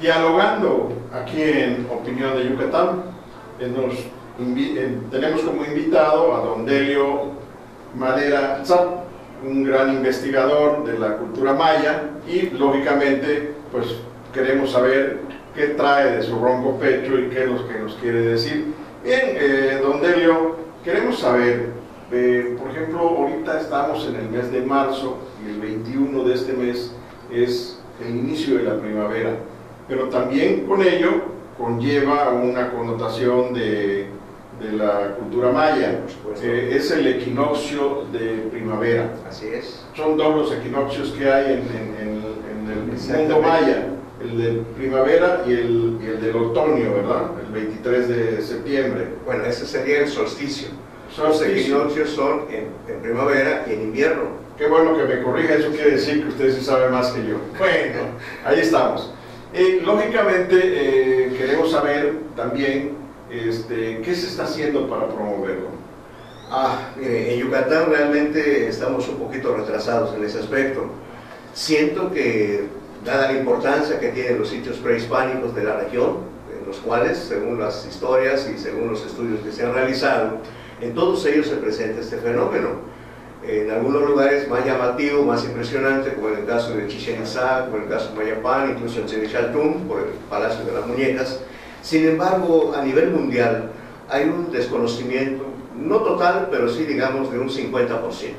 Dialogando aquí en Opinión de Yucatán, tenemos como invitado a don Delio Madera Tzap, un gran investigador de la cultura maya, y lógicamente pues queremos saber qué trae de su ronco pecho y qué es lo que nos quiere decir. Bien, don Delio, queremos saber, por ejemplo, ahorita estamos en el mes de marzo y el 21 de este mes es el inicio de la primavera, pero también con ello conlleva una connotación de la cultura maya. Es el equinoccio de primavera. Así es. Son dos los equinoccios que hay en el mundo maya, el de primavera y el del otoño, ¿verdad? El 23 de septiembre. Bueno, ese sería el solsticio. Los equinoccios son en primavera y en invierno. Qué bueno que me corrija, eso quiere decir que usted sí sabe más que yo. Bueno, ahí estamos. Lógicamente queremos saber también qué se está haciendo para promoverlo. Mire, en Yucatán realmente estamos un poquito retrasados en ese aspecto. Siento que, dada la importancia que tienen los sitios prehispánicos de la región, en los cuales, según las historias y según los estudios que se han realizado, en todos ellos se presenta este fenómeno. En algunos lugares más llamativo, más impresionante, como en el caso de Chichén Itzá, como en el caso de Mayapán, incluso en Chaltún, por el Palacio de las Muñecas. Sin embargo, a nivel mundial hay un desconocimiento, no total, pero sí digamos de un 50%.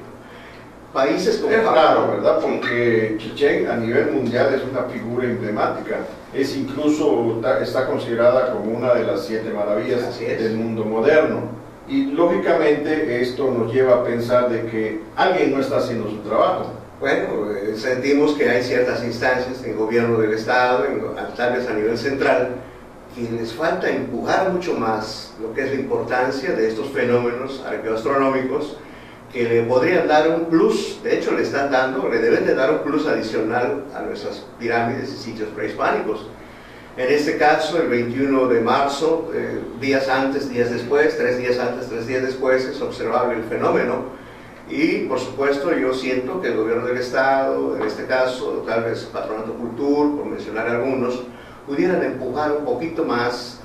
Países como Japón, claro, ¿verdad? Porque Chichén a nivel mundial es una figura emblemática, está considerada como una de las 7 maravillas del mundo moderno. Y lógicamente esto nos lleva a pensar de que alguien no está haciendo su trabajo. Bueno, sentimos que hay ciertas instancias en el gobierno del Estado, tal vez a nivel central, que les falta empujar mucho más lo que es la importancia de estos fenómenos arqueoastronómicos, que le podrían dar un plus, de hecho le están dando, le deben de dar un plus adicional a nuestras pirámides y sitios prehispánicos. En este caso, el 21 de marzo, días antes, días después, 3 días antes, 3 días después, es observable el fenómeno. Y, por supuesto, yo siento que el gobierno del Estado, en este caso, tal vez Patronato Cultur, por mencionar algunos, pudieran empujar un poquito más.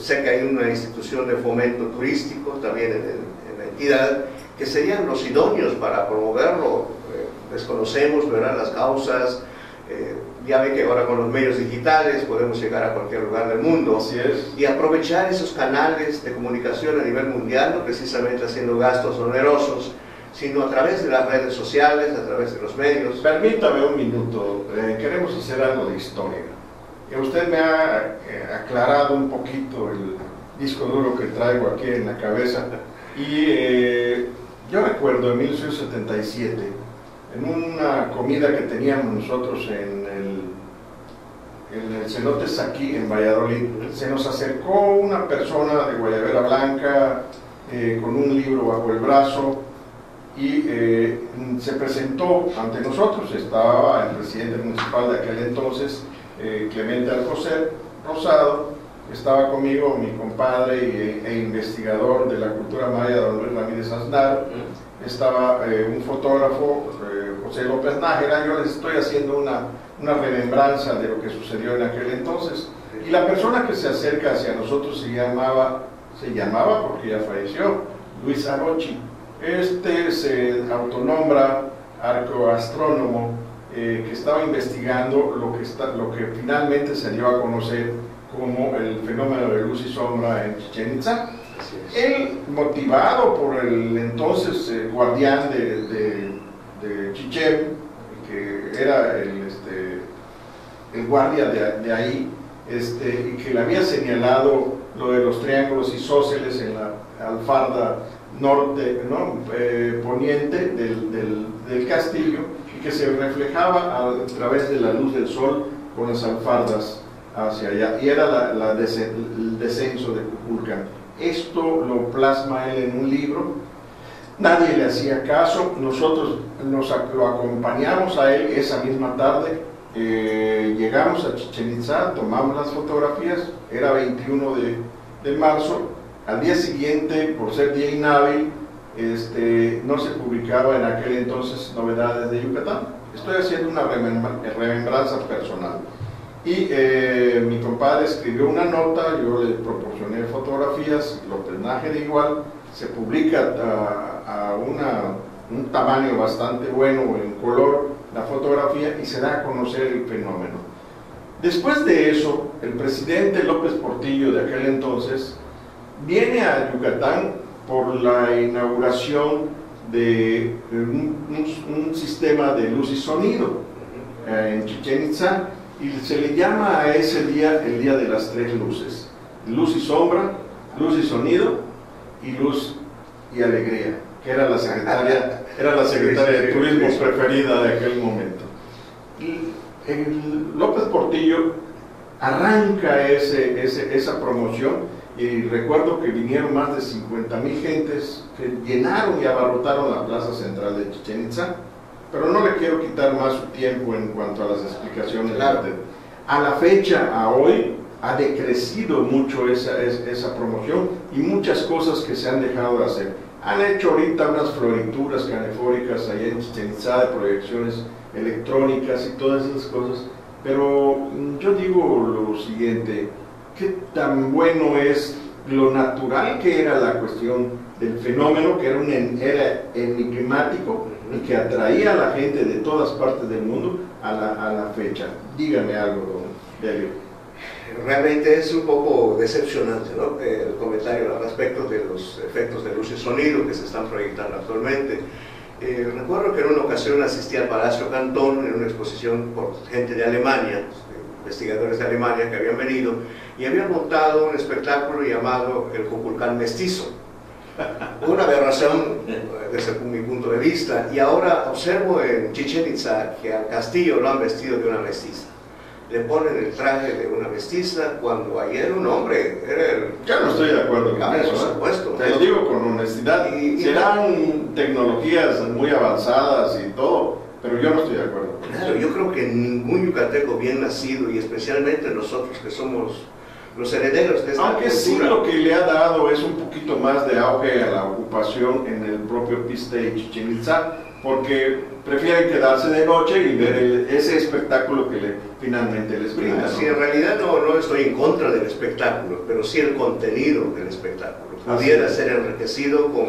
Sé que hay una institución de fomento turístico también en la entidad, que serían los idóneos para promoverlo. Desconocemos, ¿verdad?, las causas. Ya ve que ahora con los medios digitales podemos llegar a cualquier lugar del mundo. Así es. Y aprovechar esos canales de comunicación a nivel mundial, no precisamente haciendo gastos onerosos, sino a través de las redes sociales, a través de los medios. Permítame un minuto, queremos hacer algo de historia. Usted me ha aclarado un poquito el disco duro que traigo aquí en la cabeza, y yo recuerdo en 1977, en una comida que teníamos nosotros en el cenote Saquí en Valladolid, se nos acercó una persona de Guayabera Blanca con un libro bajo el brazo y se presentó ante nosotros. Estaba el presidente municipal de aquel entonces, Clemente Alcocer Rosado, estaba conmigo mi compadre e investigador de la cultura maya, don Luis Ramírez Aznar, estaba un fotógrafo, José López Nájera. Yo les estoy haciendo una remembranza de lo que sucedió en aquel entonces, y la persona que se acerca hacia nosotros se llamaba porque ya falleció, Luis Arochi. Se autonombra arqueoastrónomo, que estaba investigando lo que finalmente se dio a conocer como el fenómeno de luz y sombra en Chichén Itzá. Él, motivado por el entonces guardián de Chichén, que era el guardia de ahí, y que le había señalado lo de los triángulos isósceles en la alfarda norte, poniente del castillo, y que se reflejaba a través de la luz del sol con las alfardas hacia allá, y era el descenso de Kukulcán. Esto lo plasma él en un libro. Nadie le hacía caso. Nosotros lo acompañamos a él esa misma tarde. Llegamos a Chichén Itzá, tomamos las fotografías. Era 21 de marzo. Al día siguiente, por ser día inhábil, no se publicaba en aquel entonces Novedades de Yucatán. Estoy haciendo una remembranza personal. Y mi compadre escribió una nota, yo le proporcioné fotografías, López Nájera igual, se publica a un tamaño bastante bueno en color la fotografía y se da a conocer el fenómeno. Después de eso, el presidente López Portillo de aquel entonces viene a Yucatán por la inauguración de un sistema de luz y sonido en Chichén Itzá, y se le llama a ese día el día de las tres luces: luz y sombra, luz y sonido y luz y alegría, que era la secretaria de turismo preferida de aquel momento. Y López Portillo arranca esa promoción, y recuerdo que vinieron más de 50,000 gentes que llenaron y abarrotaron la plaza central de Chichén Itzá. Pero no le quiero quitar más su tiempo en cuanto a las explicaciones. Claro. A la fecha, a hoy, ha decrecido mucho esa promoción y muchas cosas que se han dejado de hacer. Han hecho ahorita unas florituras canefóricas allá en Chichén Itzá de proyecciones electrónicas y todas esas cosas, pero yo digo lo siguiente: ¿qué tan bueno es lo natural que era la cuestión del fenómeno, que era enigmático y que atraía a la gente de todas partes del mundo a la fecha? Dígame algo, don Delio. Realmente es un poco decepcionante, ¿no?, el comentario al respecto de los efectos de luz y sonido que se están proyectando actualmente. Recuerdo que en una ocasión asistí al Palacio Cantón en una exposición por gente de Alemania, investigadores de Alemania que habían venido, y habían montado un espectáculo llamado el Kukulcán Mestizo. Una aberración desde mi punto de vista, y ahora observo en Chichén Itzá que al castillo lo han vestido de una mestiza. Le ponen el traje de una mestiza cuando ayer un hombre era el... Ya no estoy de acuerdo con eso, por supuesto. Te lo digo con honestidad. Serán tecnologías muy avanzadas y todo, pero yo no estoy de acuerdo con eso. Yo creo que ningún yucateco bien nacido, y especialmente nosotros que somos los herederos de esta Aunque cultura, sí, lo que le ha dado es un poquito más de auge a la ocupación en el propio piste de Chichén Itzá, porque prefieren quedarse de noche y ver ese espectáculo que finalmente les brinda, ¿no? Sí, en realidad no estoy en contra del espectáculo, pero sí el contenido del espectáculo. Pudiera ser enriquecido con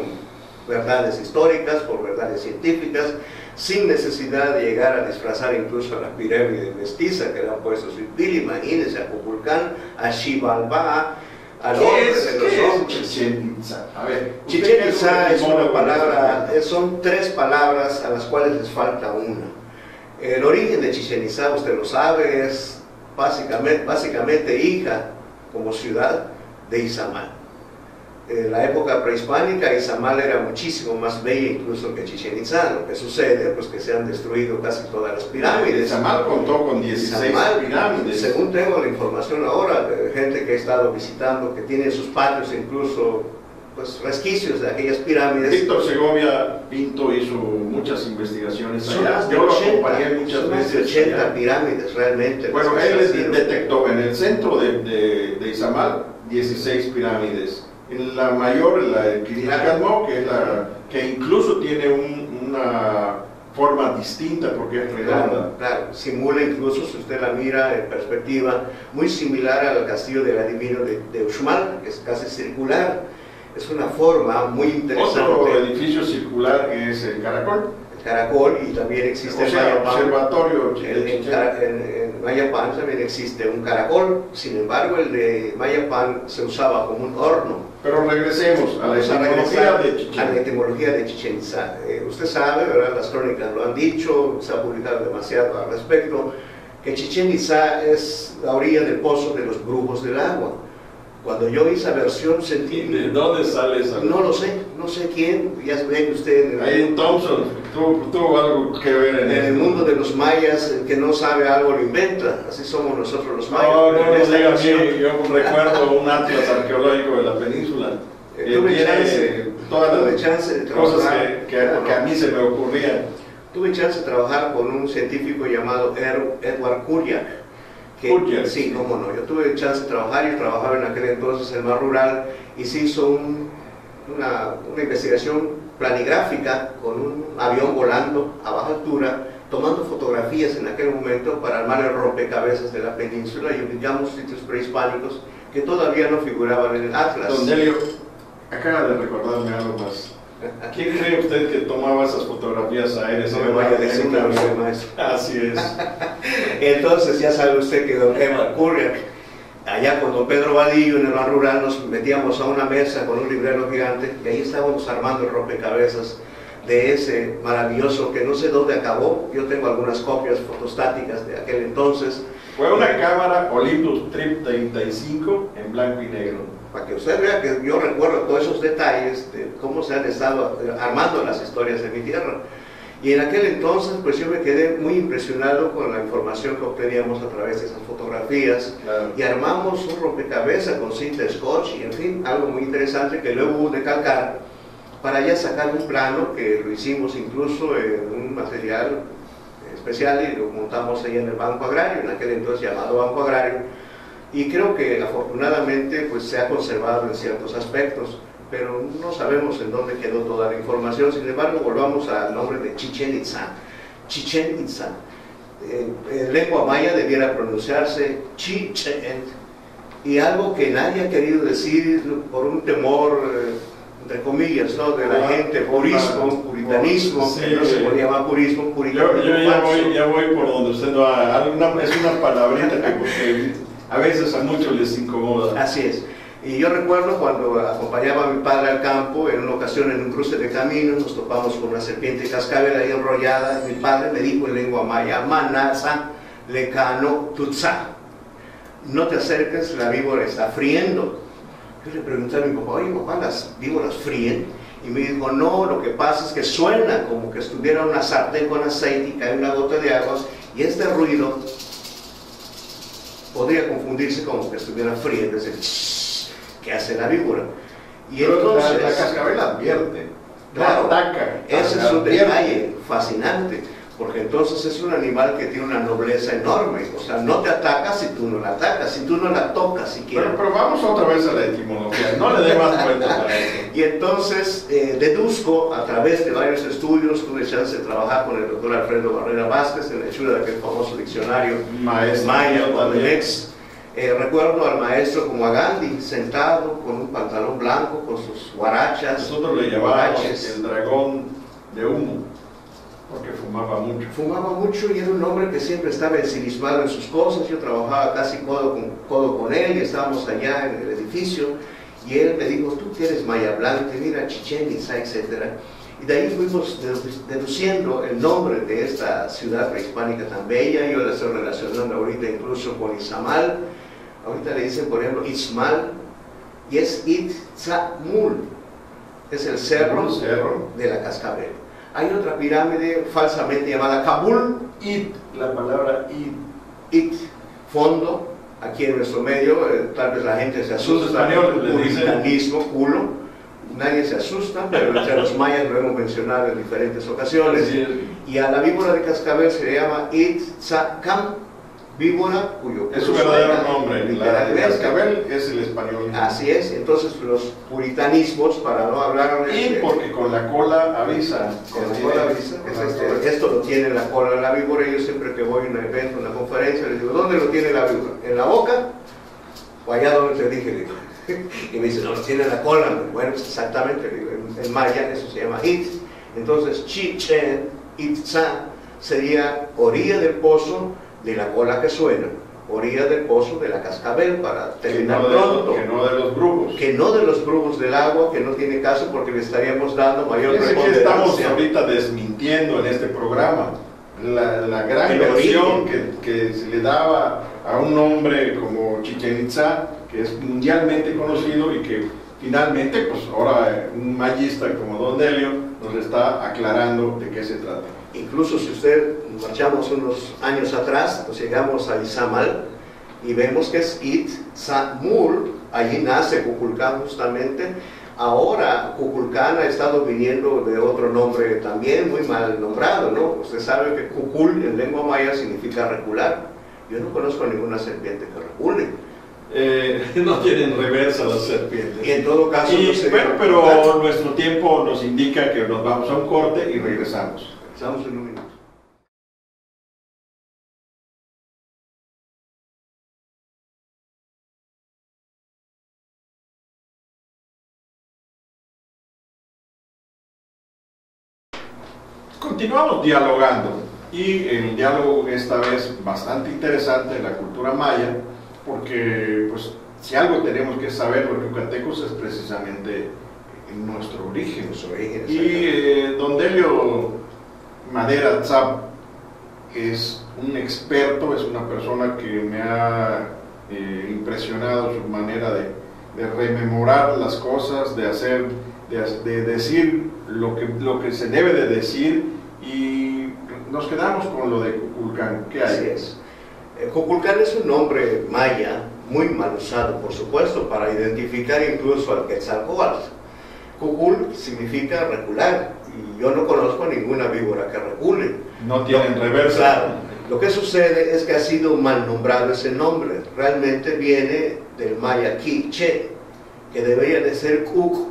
verdades históricas, por verdades científicas, sin necesidad de llegar a disfrazar incluso a la pirámide mestiza que le han puesto su pil. Imagínense a Kukulcán, a Xibalbá, al hombre de los hombres. Chichén Itzá? A ver, Chichén Itzá es una palabra, son tres palabras a las cuales les falta una. El origen de Chichén Itzá, usted lo sabe, es básicamente hija como ciudad de Izamal. En la época prehispánica, Izamal era muchísimo más bella incluso que Chichén Itzá. Lo que sucede, pues que se han destruido casi todas las pirámides. Izamal contó con 16 pirámides. Según tengo la información ahora, de gente que he estado visitando, que tiene en sus patios incluso pues resquicios de aquellas pirámides. Víctor Segovia Pinto hizo muchas investigaciones allá. Yo lo acompañé muchas veces. 80 pirámides realmente. Bueno, él detectó en el centro de Izamal 16 pirámides. En la mayor, la Quirinacanmó, que es que incluso tiene una forma distinta porque es redonda. Claro, simula incluso, si usted la mira en perspectiva, muy similar al castillo del adivino de Uxmal, que es casi circular. Es una forma muy interesante. Otro edificio circular es el Caracol. El Caracol, y también existe el observatorio. En Mayapán también existe un caracol, sin embargo el de Mayapán se usaba como un horno. Pero regresemos a la etimología de Chichén Itzá. Usted sabe, ¿verdad? Las crónicas lo han dicho, se ha publicado demasiado al respecto, que Chichén Itzá es la orilla del pozo de los brujos del agua. Cuando yo vi esa versión sentí... ¿De dónde sale esa? No lo sé, no sé quién, ya ve que usted... Ahí en Thompson tuvo algo que ver en el mundo de los mayas, el que no sabe algo lo inventa, así somos nosotros los mayas. No diga así, yo recuerdo un atlas arqueológico de la península. Tuve chance de trabajar, cosas que a mí se me ocurrían. Tuve chance de trabajar con un científico llamado Edward Kuryak. Sí, cómo no. Yo tuve chance de trabajar, yo trabajaba en aquel entonces en el mar rural, y se hizo una investigación planigráfica con un avión volando a baja altura tomando fotografías en aquel momento para armar el rompecabezas de la península y ubicamos sitios prehispánicos que todavía no figuraban en el Atlas. Don Delio, acaba de recordarme algo más. ¿Quién cree usted que tomaba esas fotografías aéreas? No me vaya a decir que no soy maestro. Así es. Entonces ya sabe usted que don Eva Curriac, allá con don Pedro Vadillo en el bar rural, nos metíamos a una mesa con un librero gigante y ahí estábamos armando el rompecabezas de ese maravilloso que no sé dónde acabó. Yo tengo algunas copias fotostáticas de aquel entonces. Fue una cámara Olympus Trip 35 en blanco y negro. Para que usted vea que yo recuerdo todos esos detalles de cómo se han estado armando las historias de mi tierra. Y en aquel entonces pues yo me quedé muy impresionado con la información que obteníamos a través de esas fotografías. Claro. Y armamos un rompecabezas con cinta scotch y en fin, algo muy interesante que luego hubo de calcar para ya sacar un plano que lo hicimos incluso en un material especial y lo montamos ahí en el Banco Agrario, en aquel entonces llamado Banco Agrario, y creo que afortunadamente pues se ha conservado en ciertos aspectos, pero no sabemos en dónde quedó toda la información. Sin embargo, volvamos al nombre de Chichén Itzá. Chichén Itzá, en lengua maya debiera pronunciarse Chichén, y algo que nadie ha querido decir por un temor entre comillas, ¿no? De la gente, purismo, puritanismo, sí, que no se podía llamar purismo, puritanismo. Yo ya voy por donde usted va. Es una palabrita que a veces a muchos les incomoda. Así es. Y yo recuerdo cuando acompañaba a mi padre al campo, en una ocasión en un cruce de caminos, nos topamos con una serpiente cascabel ahí enrollada. Mi padre me dijo en lengua maya, manasa, lecano, tutsa. No te acerques, la víbora está friendo. Yo le pregunté a mi papá, oye papá, ¿las víboras fríen? Y me dijo, no, lo que pasa es que suena como que estuviera una sartén con aceite y cae una gota de agua, y este ruido podría confundirse como que estuviera friendo, es el que hace la víbora. Y pero entonces la cascabel advierte, claro, ataca. Ese es un detalle fascinante, porque entonces es un animal que tiene una nobleza enorme. O sea, no te ataca si tú no la atacas, si tú no la tocas siquiera. Pero vamos otra vez a la etimología, no le dé más vueltas a eso. Y entonces deduzco a través de varios estudios, tuve chance de trabajar con el doctor Alfredo Barrera Vázquez en la hechura de aquel famoso diccionario Maestro, maya o Mex. Recuerdo al maestro como a Gandhi, sentado con un pantalón blanco, con sus guarachas. Nosotros le llamábamos el dragón de humo, porque fumaba mucho. Fumaba mucho y era un hombre que siempre estaba ensimismado en sus cosas. Yo trabajaba casi codo con él y estábamos allá en el edificio. Y él me dijo, tú que eres maya blanca, mira Chichén Itzá, etc. Y de ahí fuimos deduciendo el nombre de esta ciudad prehispánica tan bella. Yo la estoy relacionando ahorita incluso con Izamal. Ahorita le dicen, por ejemplo, Izmal, y es Itzamul, es el cerro de la Cascabel. Hay otra pirámide falsamente llamada Kabul, La palabra It, fondo, aquí en nuestro medio, tal vez la gente se asusta, puritanismo, culo, nadie se asusta, pero entre los mayas lo hemos mencionado en diferentes ocasiones. Y a la víbora de cascabel se le llama Itzakam, víbora cuyo es su verdadero nombre. La de cascabel es el español. Así es. Entonces los puritanismos, para no hablar de porque con la cola avisa. Con la cola avisa. Esto lo tiene la cola de la víbora. Yo siempre que voy a un evento, a una conferencia, les digo, ¿dónde lo tiene la víbora? ¿En la boca? ¿O allá donde te dije? Digo. Y me dice, no, lo tiene en la cola. Bueno, pues exactamente, digo, en maya eso se llama It. Entonces Chichén Itzá sería orilla del pozo de la cola que suena, orilla del pozo de la cascabel, para terminar pronto. Que no de los brujos. Que no de los brujos del agua, que no tiene caso porque le estaríamos dando mayor preponderancia. Estamos ahorita desmintiendo en este programa la gran versión que se le daba a un hombre como Chichén Itzá, que es mundialmente conocido y que finalmente, pues ahora un mayista como Don Delio nos está aclarando de qué se trata. Incluso si usted marchamos unos años atrás, pues llegamos a Izamal y vemos que es Itzamul, allí nace Kukulcán justamente. Ahora Kukulcán ha estado viniendo de otro nombre también muy mal nombrado, ¿no? Usted sabe que Kukul en lengua maya significa recular. Yo no conozco ninguna serpiente que recule. No tienen reversa las serpientes. Y en todo caso... pero nuestro tiempo nos indica que nos vamos a un corte y regresamos. Estamos en un minuto. continuamos dialogando y el diálogo esta vez bastante interesante de la cultura maya, porque pues si algo tenemos que saber los yucatecos es precisamente nuestro origen. Y don Delio Madera Tzap es un experto, es una persona que me ha impresionado su manera de rememorar las cosas, de hacer, de decir lo que se debe de decir, y nos quedamos con lo de Kukulcán. ¿Qué hay? Así es. Kukulcán es un nombre maya muy mal usado, por supuesto, para identificar incluso al Quetzalcóatl. Kukul significa recular, y yo no conozco ninguna víbora que recule. No tienen reversa. Claro. Lo que sucede es que ha sido mal nombrado ese nombre. Realmente viene del maya quiche, que debería de ser kuk.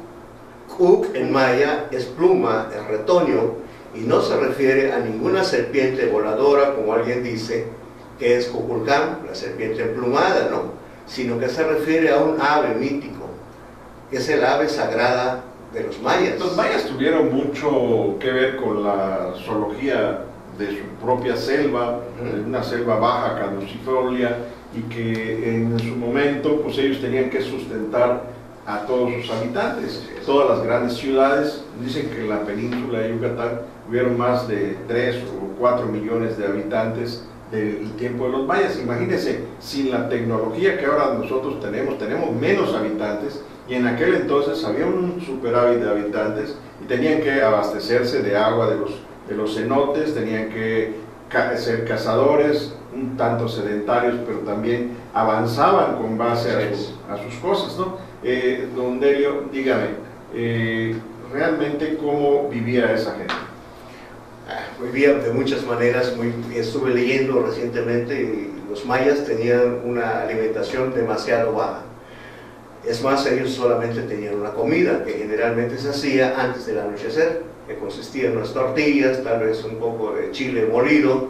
Kuk en maya es pluma, es retoño, y no se refiere a ninguna serpiente voladora, como alguien dice, que es Kukulcán, la serpiente emplumada, ¿no? Sino que se refiere a un ave mítico, que es el ave sagrada de los mayas. Los mayas tuvieron mucho que ver con la zoología de su propia selva, una selva baja, caducifolia, y que en su momento pues ellos tenían que sustentar a todos sus habitantes. Todas las grandes ciudades, dicen que en la península de Yucatán hubieron más de 3 o 4 millones de habitantes del tiempo de los mayas. Imagínense, sin la tecnología que ahora nosotros tenemos menos habitantes, y en aquel entonces había un superávit de habitantes y tenían que abastecerse de agua de los cenotes, tenían que ser cazadores, un tanto sedentarios, pero también avanzaban con base a sus cosas, ¿no? Don Delio, dígame, realmente cómo vivía esa gente. Vivía de muchas maneras. Estuve leyendo recientemente y los mayas tenían una alimentación demasiado baja. Es más, ellos solamente tenían una comida que generalmente se hacía antes del anochecer, que consistía en unas tortillas, tal vez un poco de chile molido,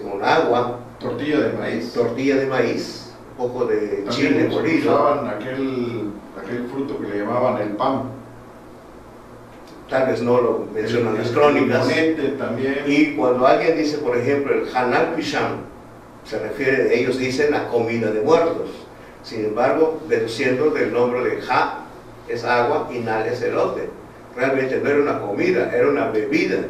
con agua. Tortilla de maíz. Tortilla de maíz, un poco de chile molido. Usaban aquel fruto que le llamaban el pan. Tal vez no lo mencionan las crónicas. También. Y cuando alguien dice, por ejemplo, el Hanal Pisham, se refiere, ellos dicen, a comida de muertos. Sin embargo, deduciendo del nombre de Ja, es agua, y Nal es elote. Realmente no era una comida, era una bebida.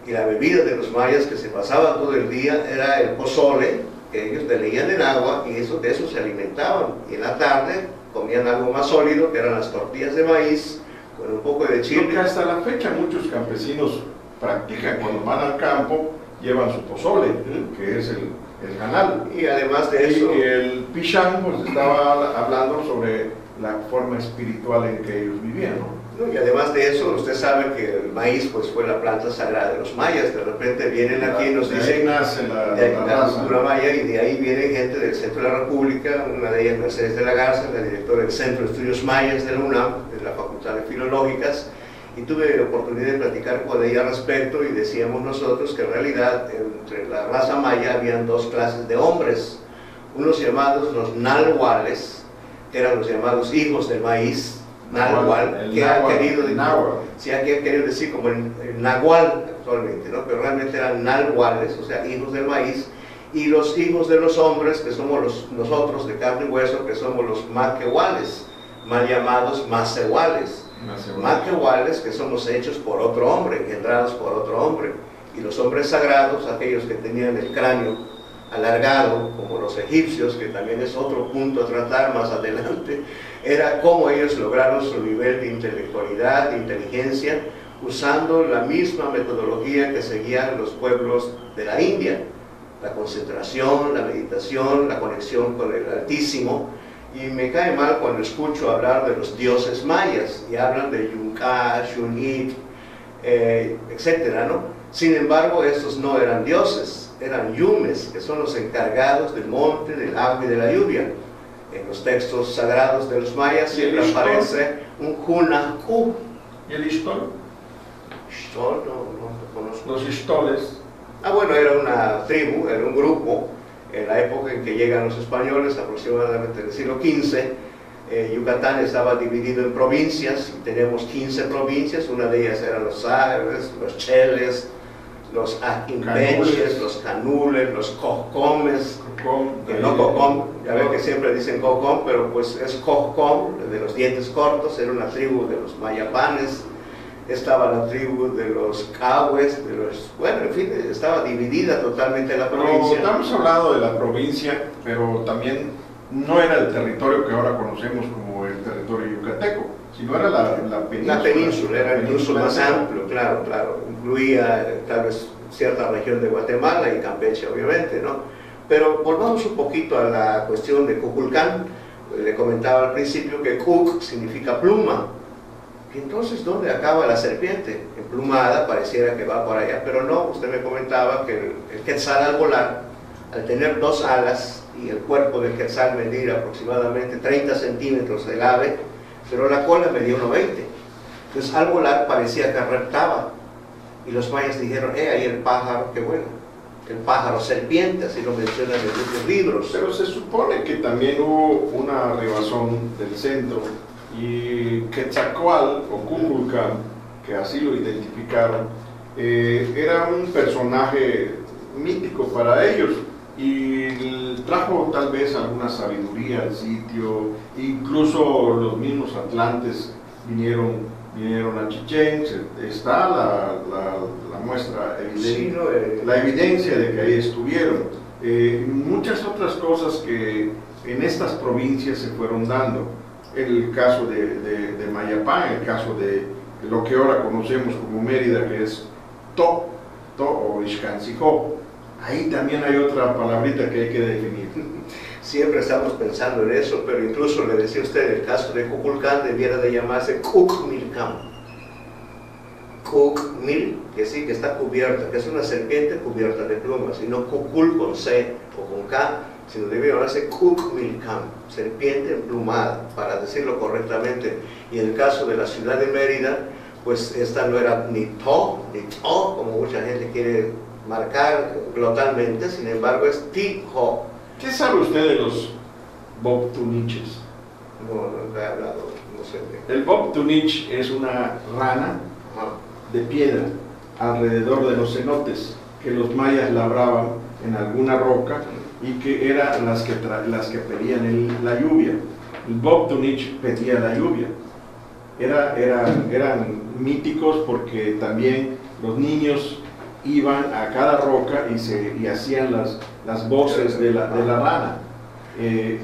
Y la bebida de los mayas que se pasaba todo el día era el pozole, que ellos le leían en agua, y de eso se alimentaban. Y en la tarde comían algo más sólido, que eran las tortillas de maíz, con un poco de chile. Porque hasta la fecha muchos campesinos practican, cuando van al campo, llevan su pozole, que es el canal. Y además de eso, y el Pichán pues estaba hablando sobre la forma espiritual en que ellos vivían, ¿no? Y además de eso, usted sabe que el maíz pues fue la planta sagrada de los mayas. De repente vienen aquí y nos dicen nace la cultura maya, y de ahí viene gente del centro de la República, una de ellas Mercedes de la Garza, la directora del Centro de Estudios Mayas de la UNAM, de la Facultad de Filológicas, y tuve la oportunidad de platicar con ella al respecto, y decíamos nosotros que en realidad entre la raza maya habían dos clases de hombres, unos llamados los nalhuales, que eran los llamados hijos del maíz, Nahual, que ha querido decir como el Nahual actualmente, ¿no? Pero realmente eran Nalhuales, o sea, hijos del maíz, y los hijos de los hombres, que somos nosotros de carne y hueso, que somos los maquehuales, mal llamados macehuales. Maquehuales, que somos hechos por otro hombre, engendrados por otro hombre, y los hombres sagrados, aquellos que tenían el cráneo alargado, como los egipcios, que también es otro punto a tratar más adelante, era cómo ellos lograron su nivel de intelectualidad, de inteligencia, usando la misma metodología que seguían los pueblos de la India, la concentración, la meditación, la conexión con el Altísimo. Y me cae mal cuando escucho hablar de los dioses mayas, y hablan de Yunca, Shunit, etcétera, ¿no? Sin embargo, estos no eran dioses, eran yumes, que son los encargados del monte, del agua y de la lluvia. En los textos sagrados de los mayas siempre aparece un Hunaku. ¿Y el Ixtol? Ixtol, no conozco. Los Ixtoles. Bueno, era una tribu, era un grupo. En la época en que llegan los españoles, aproximadamente en el siglo XV, Yucatán estaba dividido en provincias, y tenemos 15 provincias. Una de ellas eran los árabes, los cheles, los imbenches, los canules, los cojcomes, que no cojcom, ya ven que siempre dicen cojcom, pero pues es cojcom, de los dientes cortos, era una tribu de los mayapanes, estaba la tribu de los cahues, bueno, en fin, estaba dividida totalmente la provincia. Estamos hablando de la provincia, pero también no era el territorio que ahora conocemos como el territorio yucateco, sino era la península. La península, era el uso más amplio, claro, incluía tal vez cierta región de Guatemala y Campeche, obviamente, ¿no? Pero volvamos un poquito a la cuestión de Kukulcán. Le comentaba al principio que Kuk significa pluma. Y entonces, ¿dónde acaba la serpiente? Emplumada, pareciera que va por allá, pero no. Usted me comentaba que el quetzal al volar, al tener dos alas y el cuerpo del quetzal medir aproximadamente 30 centímetros del ave, pero la cola medía 1,20. Entonces, al volar parecía que reptaba. Y los mayas dijeron, ahí el pájaro, qué bueno. El pájaro serpiente, así lo mencionan en muchos libros. Pero se supone que también hubo una arribazón del centro y Quetzalcóatl o Kukulcán, que así lo identificaron, era un personaje mítico para ellos y trajo tal vez alguna sabiduría al sitio. Incluso los mismos atlantes vinieron a Chichén, está la muestra evidente, la evidencia de que ahí estuvieron. Muchas otras cosas que en estas provincias se fueron dando. El caso de Mayapán, el caso de lo que ahora conocemos como Mérida, que es To o Ixcancicó. Ahí también hay otra palabrita que hay que definir. Siempre estamos pensando en eso, pero incluso le decía usted, el caso de Kukulcán debiera de llamarse Kukmilcán. Kukmil, que sí, que está cubierta, que es una serpiente cubierta de plumas, y no Kukul con C o con K, sino debiera llamarse Kukmilcán, serpiente emplumada, para decirlo correctamente. Y en el caso de la ciudad de Mérida, pues esta no era ni To, como mucha gente quiere marcar glotalmente, sin embargo es Tijo. ¿Qué sabe usted de los Bobtuniches? No he hablado, no sé. El Bobtunich es una rana de piedra alrededor de los cenotes que los mayas labraban en alguna roca y que eran las que pedían la lluvia. El Bobtunich pedía la lluvia. Eran míticos porque también los niños iban a cada roca y hacían las voces de la rana.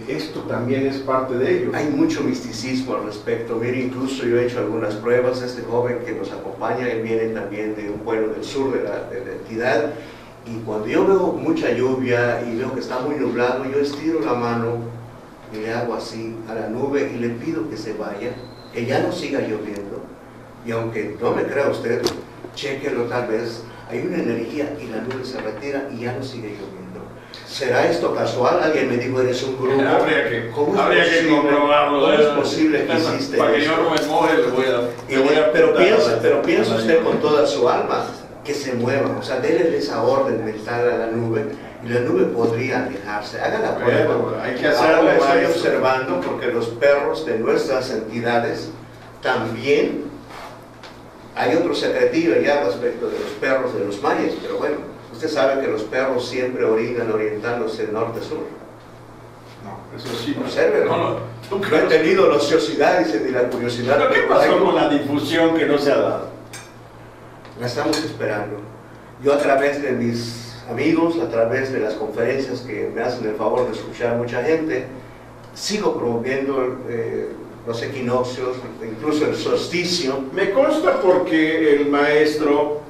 Esto también es parte de ello. Hay mucho misticismo al respecto. Mire, incluso yo he hecho algunas pruebas. Este joven que nos acompaña, él viene también de un pueblo del sur de la entidad, y cuando yo veo mucha lluvia y veo que está muy nublado, yo estiro la mano y le hago así a la nube y le pido que se vaya, que ya no siga lloviendo. Y aunque no me crea usted, chéquelo tal vez, hay una energía y la nube se retira y ya no sigue lloviendo. ¿Será esto casual? Alguien me dijo, eres un grupo. Habría que comprobarlo. ¿Cómo es posible que hiciste para que eso? yo no me moje, le voy a pero piensa usted con toda su alma que se mueva, o sea, déle esa orden mental a la nube y la nube podría alejarse. Haga la prueba. Bueno, hay que hacerlo. Ahora estoy observando porque los perros de nuestras entidades también hay otro secretillo ya respecto de los perros de los mayas, pero bueno, usted sabe que los perros siempre orinan orientándose norte-sur. No, eso sí. Obsérvelo. No he tenido la ociosidad ni la curiosidad. ¿Pero qué pasó con la difusión que no se ha dado? La estamos esperando. Yo a través de mis amigos, a través de las conferencias que me hacen el favor de escuchar mucha gente, sigo promoviendo los equinoccios, incluso el solsticio. Me consta porque el maestro,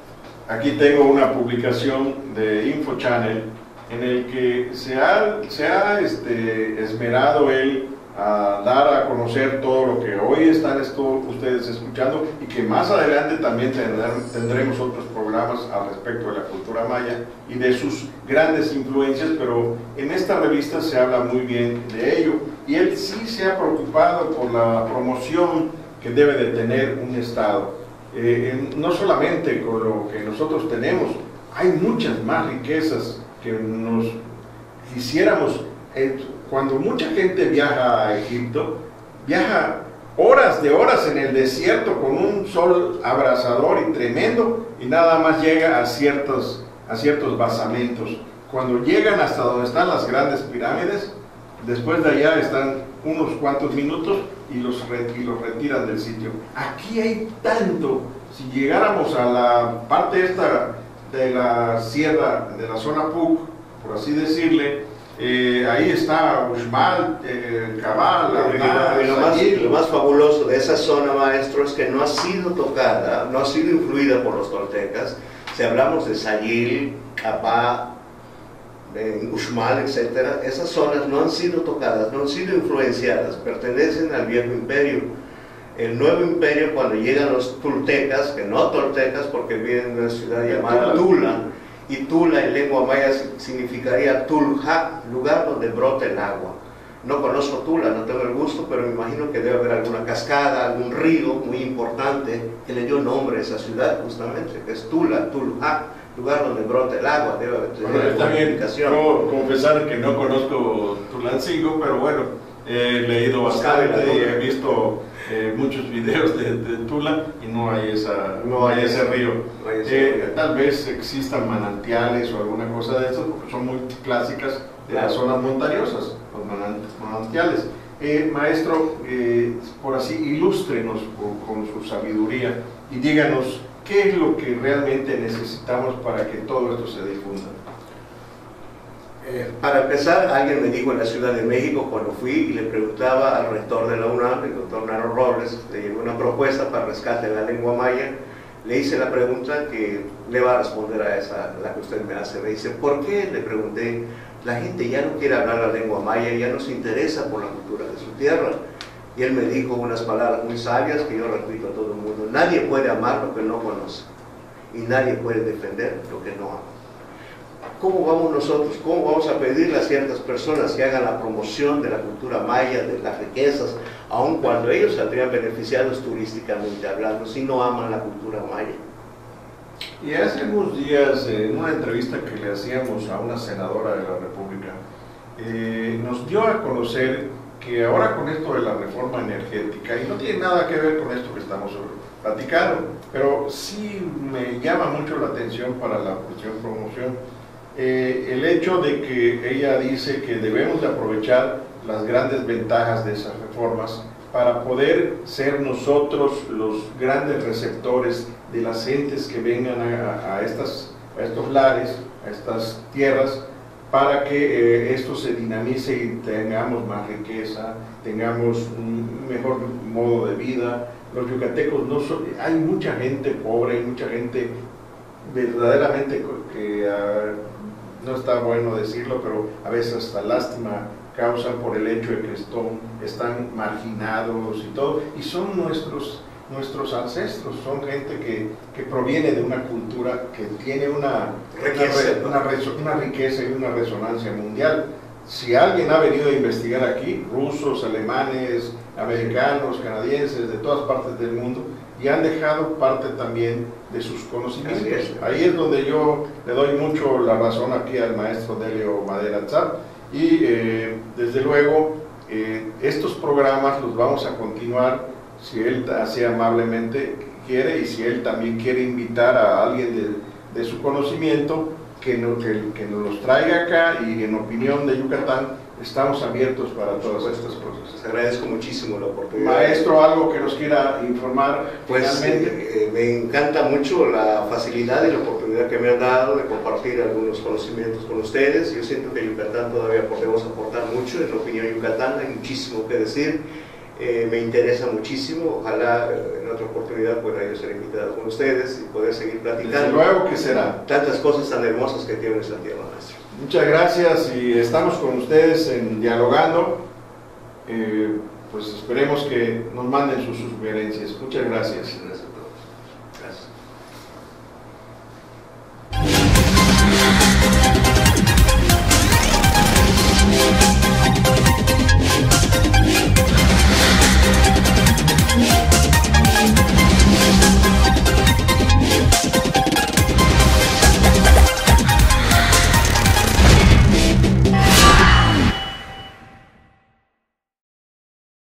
aquí tengo una publicación de Info Channel en el que se ha esmerado él a dar a conocer todo lo que hoy están ustedes escuchando y que más adelante también tendremos otros programas al respecto de la cultura maya y de sus grandes influencias, pero en esta revista se habla muy bien de ello y él sí se ha preocupado por la promoción que debe de tener un Estado. No solamente con lo que nosotros tenemos, hay muchas más riquezas que nos quisiéramos. Cuando mucha gente viaja a Egipto, viaja horas de horas en el desierto con un sol abrasador y tremendo, y nada más llega a ciertos basamentos. Cuando llegan hasta donde están las grandes pirámides, después de allá están unos cuantos minutos y los retiran del sitio. Aquí hay tanto. Si llegáramos a la parte esta de la sierra, de la zona Puc, por así decirle, ahí está Uxmal, Cabal, lo más fabuloso de esa zona, maestro, es que no ha sido tocada, no ha sido influida por los toltecas. Si hablamos de Sayil, Cabá, de Uxmal, etc., esas zonas no han sido tocadas, no han sido influenciadas, pertenecen al viejo imperio. El nuevo imperio, cuando llegan los toltecas, que no toltecas porque viven en una ciudad llamada Tula, y Tula en lengua maya significaría Tulha, lugar donde brota el agua. No conozco Tula, no tengo el gusto, pero me imagino que debe haber alguna cascada, algún río muy importante que le dio nombre a esa ciudad justamente, que es Tula, Tulha, lugar donde brota el agua. Debe haber explicación. Puedo confesar que no conozco Tulancingo, pero bueno, he leído bastante y he visto muchos videos de Tula y no hay ese río. Tal vez existan manantiales o alguna cosa de eso, porque son muy clásicas de las zonas montañosas, los manantiales. Maestro, por así, ilústrenos con su sabiduría y díganos qué es lo que realmente necesitamos para que todo esto se difunda. Para empezar, alguien me dijo en la Ciudad de México cuando fui y le preguntaba al rector de la UNAM, el doctor Naro Robles, le llevé una propuesta para rescate de la lengua maya. Le hice la pregunta que le va a responder a esa, la que usted me hace. Me dice, ¿por qué? Le pregunté, la gente ya no quiere hablar la lengua maya, ya no se interesa por la cultura de su tierra. Y él me dijo unas palabras muy sabias que yo repito a todo el mundo: nadie puede amar lo que no conoce y nadie puede defender lo que no ama. ¿Cómo vamos nosotros, cómo vamos a pedirle a ciertas personas que hagan la promoción de la cultura maya, de las riquezas, aun cuando ellos saldrían beneficiados turísticamente hablando, si no aman la cultura maya? Y hace unos días, en una entrevista que le hacíamos a una senadora de la República, nos dio a conocer que ahora con esto de la reforma energética, y no tiene nada que ver con esto que estamos platicando, pero sí me llama mucho la atención para la cuestión promoción, el hecho de que ella dice que debemos de aprovechar las grandes ventajas de esas reformas para poder ser nosotros los grandes receptores de las gentes que vengan a estos lares, a estas tierras, para que esto se dinamice y tengamos más riqueza, tengamos un mejor modo de vida. Los yucatecos hay mucha gente pobre, hay mucha gente verdaderamente que no está bueno decirlo, pero a veces hasta lástima causan por el hecho de que están marginados y todo, y son nuestros ancestros, son gente que proviene de una cultura que tiene una riqueza y una resonancia mundial. Si alguien ha venido a investigar aquí, rusos, alemanes, americanos, canadienses, de todas partes del mundo, y han dejado parte también de sus conocimientos. Ahí es donde yo le doy mucho la razón aquí al maestro Delio Madera Tzap, y desde luego estos programas los vamos a continuar si él así amablemente quiere, y si él también quiere invitar a alguien de su conocimiento que nos los traiga acá, y en opinión de Yucatán estamos abiertos para todas estas cosas. Les agradezco muchísimo la oportunidad. Maestro, ¿algo que nos quiera informar? Pues me encanta mucho la facilidad y la oportunidad que me han dado de compartir algunos conocimientos con ustedes. Yo siento que Yucatán todavía podemos aportar mucho. En la opinión yucatana hay muchísimo que decir. Me interesa muchísimo. Ojalá en otra oportunidad pueda yo ser invitado con ustedes y poder seguir platicando. Desde luego que será. Tantas cosas tan hermosas que tiene esta tierra, maestro. Muchas gracias, y estamos con ustedes dialogando. Pues esperemos que nos manden sus sugerencias. Muchas gracias. Gracias.